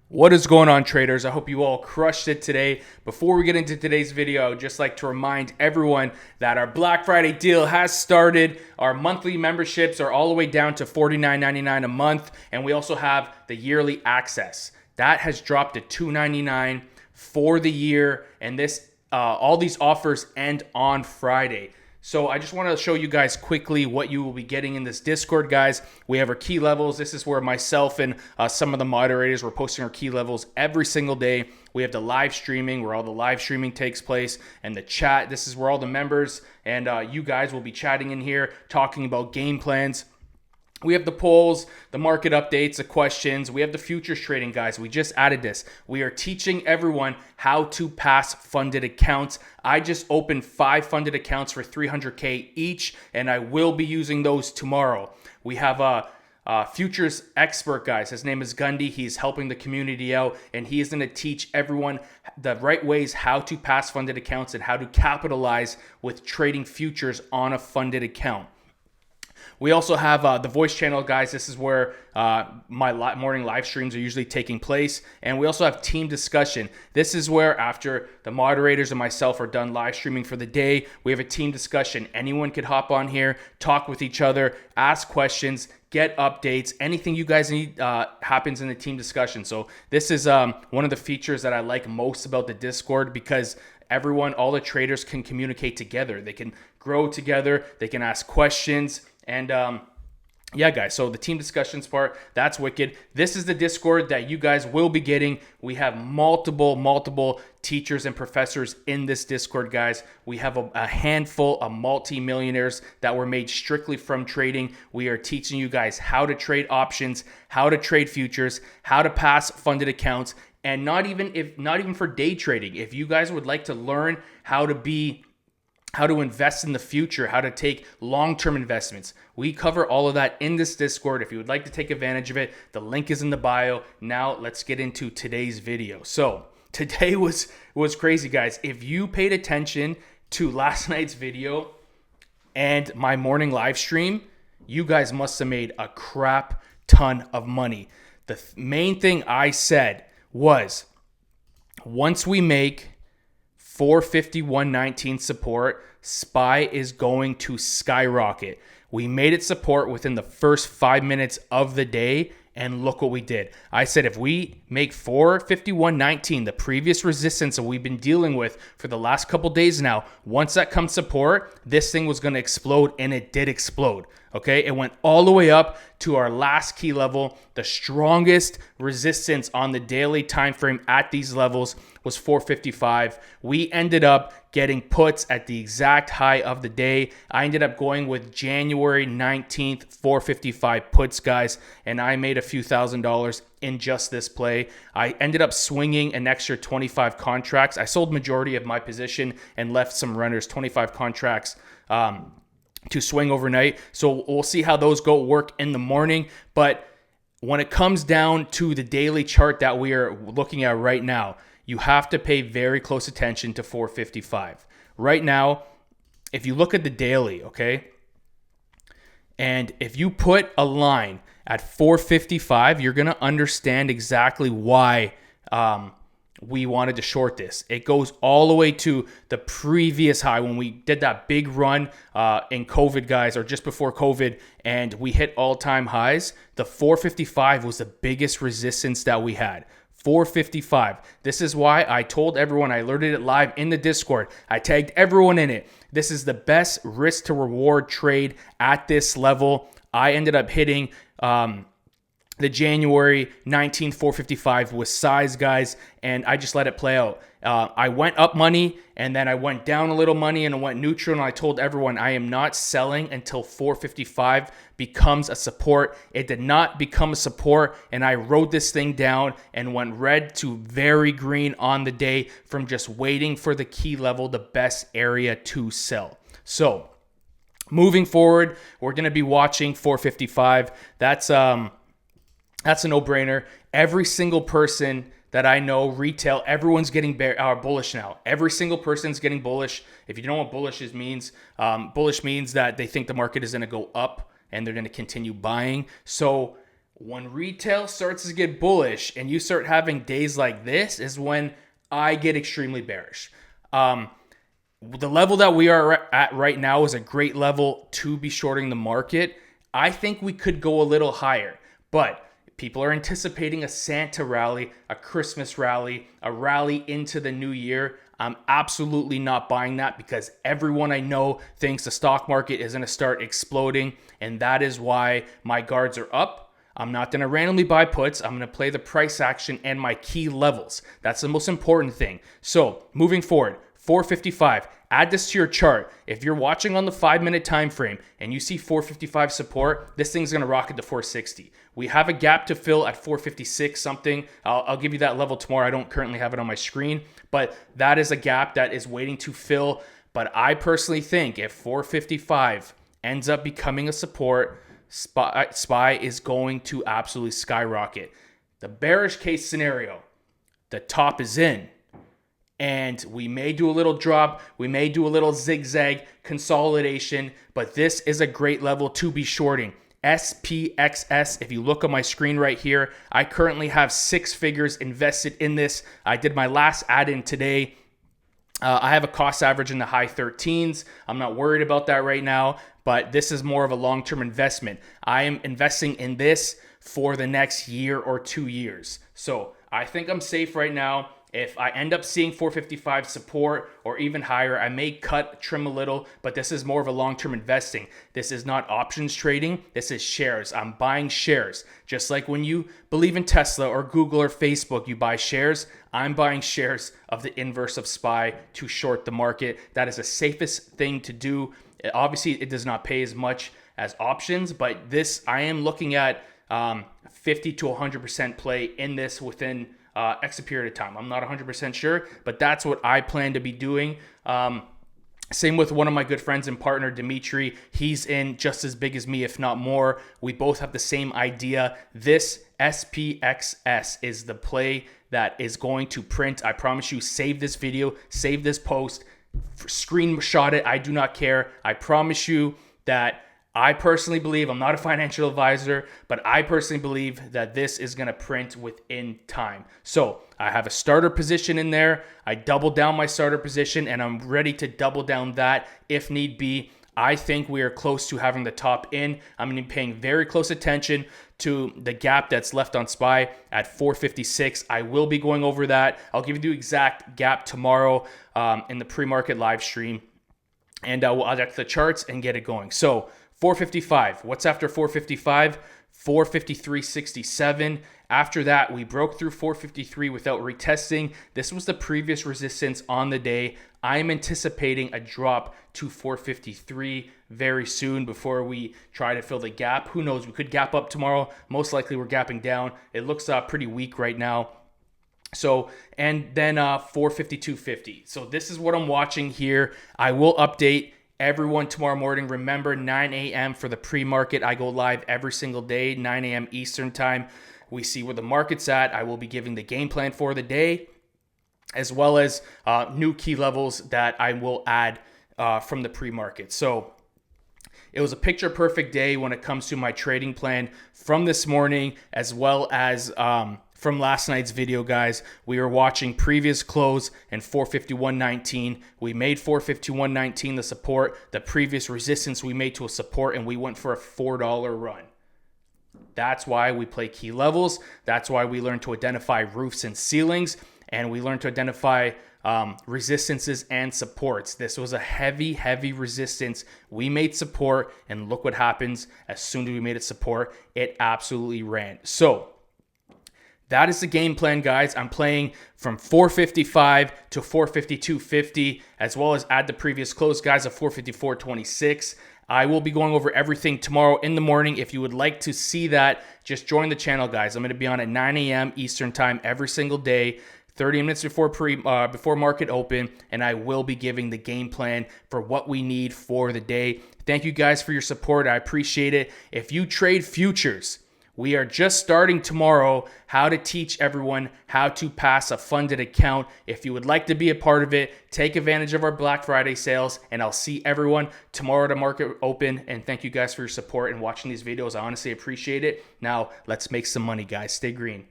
What is going on, traders? I hope you all crushed it today. Before we get into today's video, I'd just like to remind everyone that our Black Friday deal has started. Our monthly memberships are all the way down to $49.99 a month, and we also have the yearly access. That has dropped to $299 for the year, and all these offers end on Friday. So I just want to show you guys quickly what you will be getting in this Discord, guys. We have our key levels. This is where myself and some of the moderators were posting our key levels every single day. We have the live streaming where all the live streaming takes place, and the chat. This is where all the members and you guys will be chatting in here, talking about game plans. We have the polls, the market updates, the questions. We have the futures trading, guys. We just added this. We are teaching everyone how to pass funded accounts. I just opened 5 funded accounts for $300K each, and I will be using those tomorrow. We have a futures expert, guys. His name is Gundy. He's helping the community out, and he is going to teach everyone the right ways how to pass funded accounts and how to capitalize with trading futures on a funded account. We also have the voice channel, guys. This is where my morning live streams are usually taking place. And we also have team discussion. This is where after the moderators and myself are done live streaming for the day, we have a team discussion. Anyone could hop on here, talk with each other, ask questions, get updates. Anything you guys need happens in the team discussion. So this is one of the features that I like most about the Discord, because all the traders can communicate together. They can grow together. They can ask questions. And yeah, guys, so the team discussions part, that's wicked. This is the Discord that you guys will be getting. We have multiple teachers and professors in this Discord, guys. We have a handful of multi-millionaires that were made strictly from trading. We are teaching you guys how to trade options, how to trade futures, how to pass funded accounts, and not even for day trading. If you guys would like to learn how to invest in the future, how to take long-term investments, we cover all of that in this Discord. If you would like to take advantage of it, the link is in the bio. Now let's get into today's video. So today was crazy, guys. If you paid attention to last night's video and my morning live stream, you guys must have made a crap ton of money. The main thing I said was, once we make 451.19 support, SPY is going to skyrocket. We made it support within the first 5 minutes of the day, and look what we did. I said if we make 451.19, the previous resistance that we've been dealing with for the last couple days now, once that comes support, this thing was going to explode, and it did explode. Okay, it went all the way up to our last key level. The strongest resistance on the daily time frame at these levels was 455. We ended up getting puts at the exact high of the day. I ended up going with January 19th, 455 puts, guys, and I made a few $1,000s in just this play. I ended up swinging an extra 25 contracts. I sold majority of my position and left some runners, 25 contracts to swing overnight. So we'll see how those work in the morning. But when it comes down to the daily chart that we are looking at right now, you have to pay very close attention to 455. Right now, if you look at the daily, okay, and if you put a line at 455, you're going to understand exactly why we wanted to short this. It goes all the way to the previous high when we did that big run in COVID, guys, or just before COVID, and we hit all-time highs. The 455 was the biggest resistance that we had. 455. This is why I told everyone, I alerted it live in the Discord. I tagged everyone in it. This is the best risk to reward trade at this level. I ended up hitting the January 19th 455 with size, guys, and I just let it play out. I went up money, and then I went down a little money, and I went neutral, and I told everyone I am not selling until 455 becomes a support. It did not become a support, and I wrote this thing down and went red to very green on the day from just waiting for the key level, the best area to sell. So moving forward, we're going to be watching 455. That's a no-brainer. Every single person that I know, retail, everyone's getting bullish now. Every single person's getting bullish. If you don't know what bullish means that they think the market is going to go up and they're going to continue buying. So When retail starts to get bullish and you start having days like this is when I get extremely bearish. The level that we are at right now is a great level to be shorting the market. I think we could go a little higher, but people are anticipating a Santa rally, a Christmas rally, a rally into the new year. I'm absolutely not buying that because everyone I know thinks the stock market is going to start exploding, and that is why my guards are up. I'm not going to randomly buy puts. I'm going to play the price action and my key levels. That's the most important thing. So moving forward, 455. Add this to your chart. If you're watching on the 5-minute time frame and you see 455 support, this thing's going to rocket to 460. We have a gap to fill at 456 something. I'll give you that level tomorrow. I don't currently have it on my screen, but that is a gap that is waiting to fill. But I personally think if 455 ends up becoming a support, SPY is going to absolutely skyrocket. The bearish case scenario, the top is in. And we may do a little drop. We may do a little zigzag consolidation. But this is a great level to be shorting. SPXS, if you look on my screen right here, I currently have 6 figures invested in this. I did my last add-in today. I have a cost average in the high 13s. I'm not worried about that right now, but this is more of a long-term investment. I am investing in this for the next year or 2 years. So I think I'm safe right now. If I end up seeing 455 support or even higher, I may trim a little, but this is more of a long-term investing. This is not options trading. This is shares. I'm buying shares. Just like when you believe in Tesla or Google or Facebook, you buy shares. I'm buying shares of the inverse of SPY to short the market. That is the safest thing to do. Obviously, it does not pay as much as options, but this, I am looking at 50 to 100% play in this within X period of time. I'm not 100% sure, but that's what I plan to be doing. Same with one of my good friends and partner, Dimitri. He's in just as big as me, if not more. We both have the same idea. This SPXS is the play that is going to print. I promise you, save this video, save this post, screenshot it. I do not care. I promise you that I personally believe, I'm not a financial advisor, but I personally believe that this is going to print within time. So I have a starter position in there. I doubled down my starter position and I'm ready to double down that if need be. I think we are close to having the top in. I'm going to be paying very close attention to the gap that's left on SPY at 456. I will be going over that. I'll give you the exact gap tomorrow in the pre-market live stream. And we'll add the charts and get it going. So 455. What's after 455? 453.67. After that, we broke through 453 without retesting. This was the previous resistance on the day. I am anticipating a drop to 453 very soon before we try to fill the gap. Who knows? We could gap up tomorrow. Most likely we're gapping down. It looks pretty weak right now. So, and then 452.50. So this is what I'm watching here. I will update everyone tomorrow morning. Remember, 9 a.m. for the pre-market. I go live every single day, 9 a.m. Eastern time. We see where the market's at. I will be giving the game plan for the day, as well as new key levels that I will add from the pre-market. So it was a picture perfect day when it comes to my trading plan from this morning, as well as from last night's video, guys. We were watching previous close and 451.19. We made 451.19 the support, the previous resistance we made to a support, and we went for a $4 run. That's why we play key levels. That's why we learn to identify roofs and ceilings, and we learn to identify resistances and supports. This was a heavy resistance. We made support, and look what happens. As soon as we made it support, it absolutely ran. So that is the game plan, guys. I'm playing from 455 to 452.50, as well as add the previous close, guys, of 454.26. I will be going over everything tomorrow in the morning. If you would like to see that, just join the channel, guys. I'm going to be on at 9 a.m. Eastern time every single day, 30 minutes before market open, and I will be giving the game plan for what we need for the day. Thank you guys for your support. I appreciate it. If you trade futures, We are just starting tomorrow how to teach everyone how to pass a funded account. If you would like to be a part of it, take advantage of our Black Friday sales, and I'll see everyone tomorrow to market open. And thank you guys for your support and watching these videos. I honestly appreciate it. Now let's make some money, guys. Stay green.